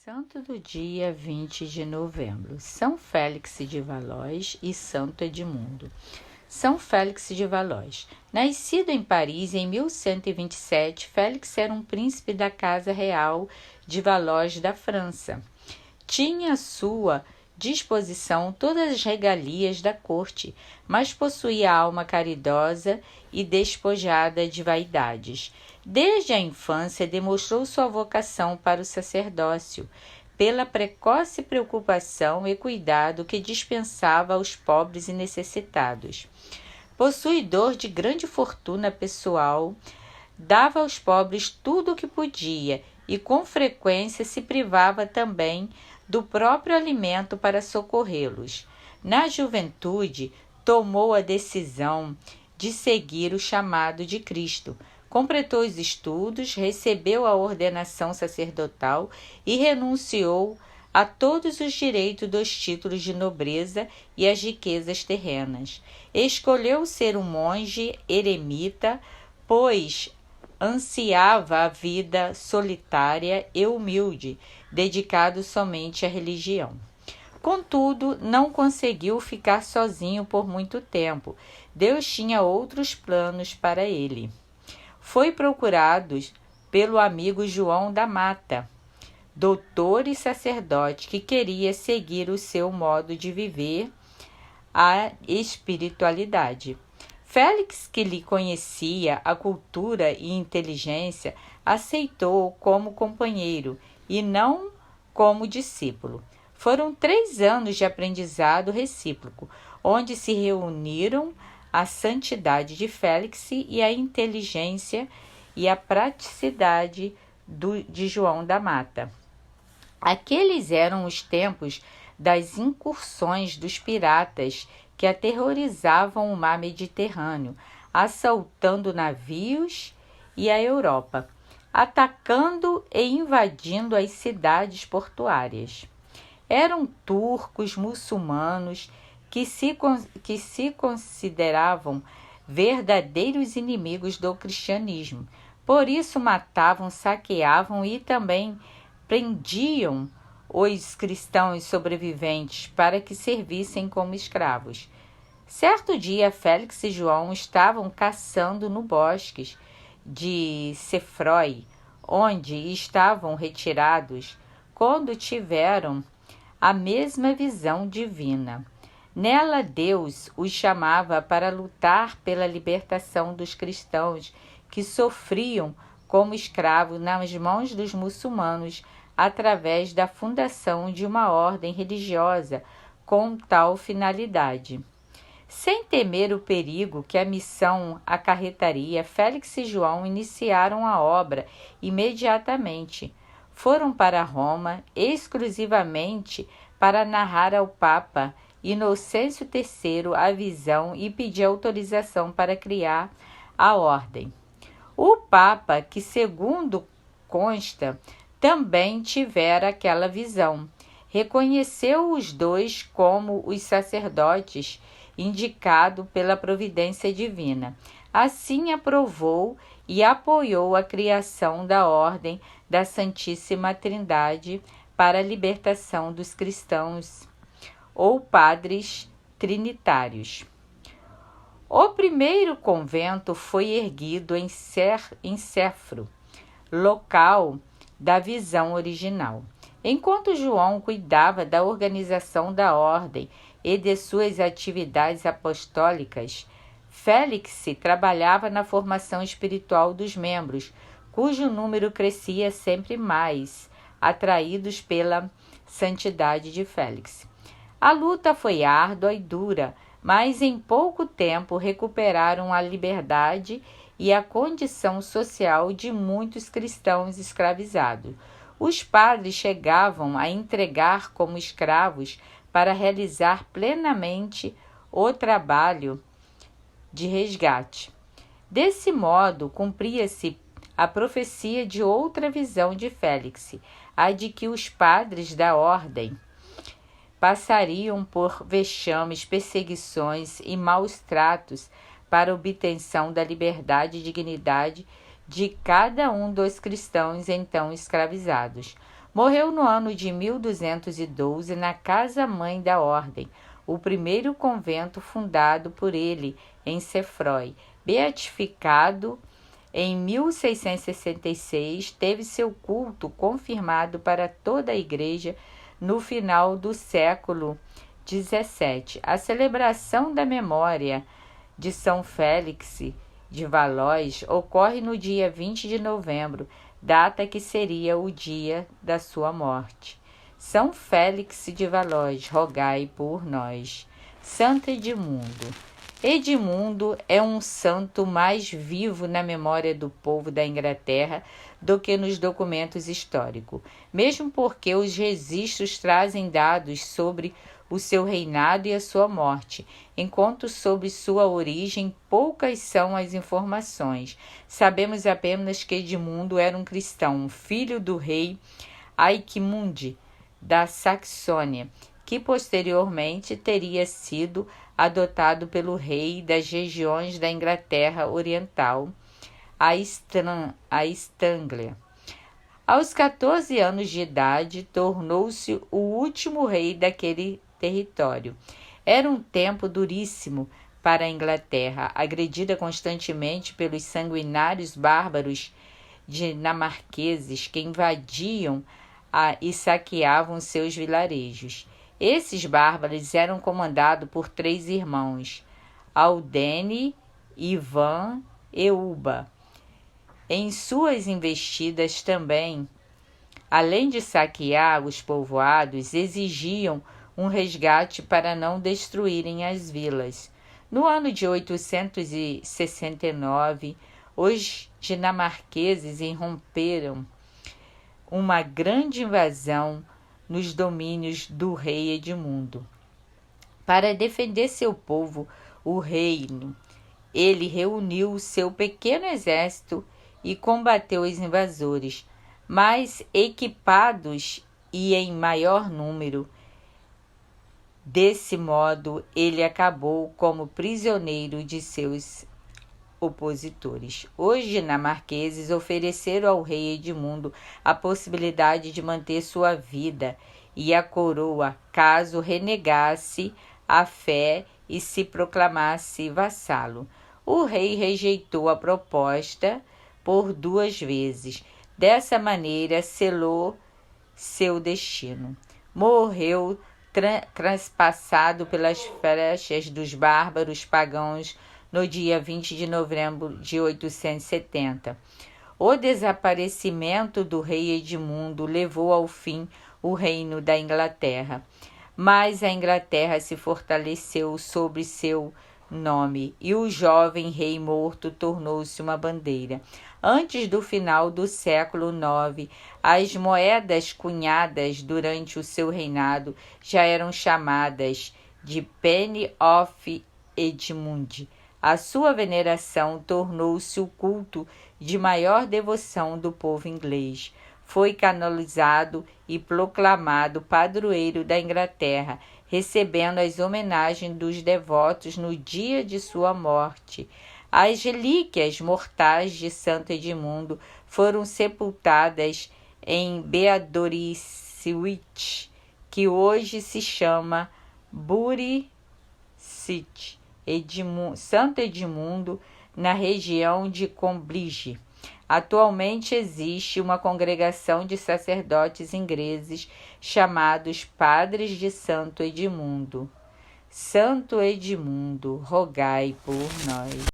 Santo do dia 20 de novembro, São Félix de Valois e Santo Edmundo. São Félix de Valois. Nascido em Paris em 1127, Félix era um príncipe da casa real de Valois da França. Tinha à sua disposição todas as regalias da corte, mas possuía alma caridosa e despojada de vaidades. Desde a infância demonstrou sua vocação para o sacerdócio, pela precoce preocupação e cuidado que dispensava aos pobres e necessitados. Possuidor de grande fortuna pessoal, dava aos pobres tudo o que podia e com frequência se privava também do próprio alimento para socorrê-los. Na juventude, tomou a decisão de seguir o chamado de Cristo. Completou os estudos, recebeu a ordenação sacerdotal e renunciou a todos os direitos dos títulos de nobreza e as riquezas terrenas. Escolheu ser um monge eremita, pois ansiava a vida solitária e humilde, dedicado somente à religião. Contudo, não conseguiu ficar sozinho por muito tempo. Deus tinha outros planos para ele. Foi procurado pelo amigo João da Mata, doutor e sacerdote, que queria seguir o seu modo de viver a espiritualidade. Félix, que lhe conhecia a cultura e inteligência, aceitou-o como companheiro e não como discípulo. Foram 3 anos de aprendizado recíproco, onde se reuniram a santidade de Félix e a inteligência e a praticidade de João da Mata. Aqueles eram os tempos das incursões dos piratas que aterrorizavam o mar Mediterrâneo, assaltando navios e a Europa, atacando e invadindo as cidades portuárias. Eram turcos muçulmanos que se consideravam verdadeiros inimigos do cristianismo. Por isso matavam, saqueavam e também prendiam os cristãos sobreviventes para que servissem como escravos. Certo dia, Félix e João estavam caçando no bosque de Cefrói, onde estavam retirados, quando tiveram a mesma visão divina. Nela, Deus os chamava para lutar pela libertação dos cristãos que sofriam como escravos nas mãos dos muçulmanos, através da fundação de uma ordem religiosa com tal finalidade. Sem temer o perigo que a missão acarretaria, Félix e João iniciaram a obra imediatamente. Foram para Roma exclusivamente para narrar ao Papa Inocêncio III a visão e pedir autorização para criar a ordem. O Papa, que segundo consta, também tivera aquela visão, reconheceu os dois como os sacerdotes indicados pela providência divina. Assim aprovou e apoiou a criação da Ordem da Santíssima Trindade para a libertação dos cristãos ou padres trinitários. O primeiro convento foi erguido em Cefro, local da visão original. Enquanto João cuidava da organização da ordem e de suas atividades apostólicas, Félix trabalhava na formação espiritual dos membros, cujo número crescia sempre mais, atraídos pela santidade de Félix. A luta foi árdua e dura, mas em pouco tempo recuperaram a liberdade e a condição social de muitos cristãos escravizados. Os padres chegavam a entregar como escravos para realizar plenamente o trabalho de resgate. Desse modo, cumpria-se a profecia de outra visão de Félix, a de que os padres da ordem passariam por vexames, perseguições e maus tratos para a obtenção da liberdade e dignidade de cada um dos cristãos então escravizados. Morreu no ano de 1212 na casa-mãe da ordem, o primeiro convento fundado por ele em Sefrói. Beatificado em 1666, teve seu culto confirmado para toda a Igreja no final do século XVII. A celebração da memória de São Félix de Valois ocorre no dia 20 de novembro, data que seria o dia da sua morte. São Félix de Valois, rogai por nós. Santo Edmundo. Edmundo é um santo mais vivo na memória do povo da Inglaterra do que nos documentos históricos, mesmo porque os registros trazem dados sobre o seu reinado e a sua morte, enquanto sobre sua origem poucas são as informações. Sabemos apenas que Edmundo era um cristão, filho do rei Aicmundi da Saxônia, que posteriormente teria sido adotado pelo rei das regiões da Inglaterra Oriental, a Eastanglia. Aos 14 anos de idade, tornou-se o último rei daquele território. Era um tempo duríssimo para a Inglaterra, agredida constantemente pelos sanguinários bárbaros dinamarqueses que invadiam e saqueavam seus vilarejos. Esses bárbaros eram comandados por 3 irmãos, Aldene, Ivan e Uba. Em suas investidas também, além de saquear os povoados, exigiam um resgate para não destruírem as vilas. No ano de 869, os dinamarqueses irromperam uma grande invasão nos domínios do rei Edmundo. Para defender seu povo, ele reuniu seu pequeno exército e combateu os invasores, mais equipados e em maior número. Desse modo, ele acabou como prisioneiro de seus opositores. Os dinamarqueses ofereceram ao rei Edmundo a possibilidade de manter sua vida e a coroa caso renegasse a fé e se proclamasse vassalo. O rei rejeitou a proposta por 2 vezes. Dessa maneira, selou seu destino. Morreu transpassado pelas flechas dos bárbaros pagãos no dia 20 de novembro de 870. O desaparecimento do rei Edmundo levou ao fim o reino da Inglaterra, mas a Inglaterra se fortaleceu sobre seu nome e o jovem rei morto tornou-se uma bandeira. Antes do final do século IX, as moedas cunhadas durante o seu reinado já eram chamadas de Penny of Edmund. A sua veneração tornou-se o culto de maior devoção do povo inglês. Foi canonizado e proclamado padroeiro da Inglaterra, recebendo as homenagens dos devotos no dia de sua morte. As relíquias mortais de Santo Edmundo foram sepultadas em Beadoriswich, que hoje se chama Bury St. Santo Edmundo, na região de Combridge. Atualmente existe uma congregação de sacerdotes ingleses chamados Padres de Santo Edmundo. Santo Edmundo, rogai por nós.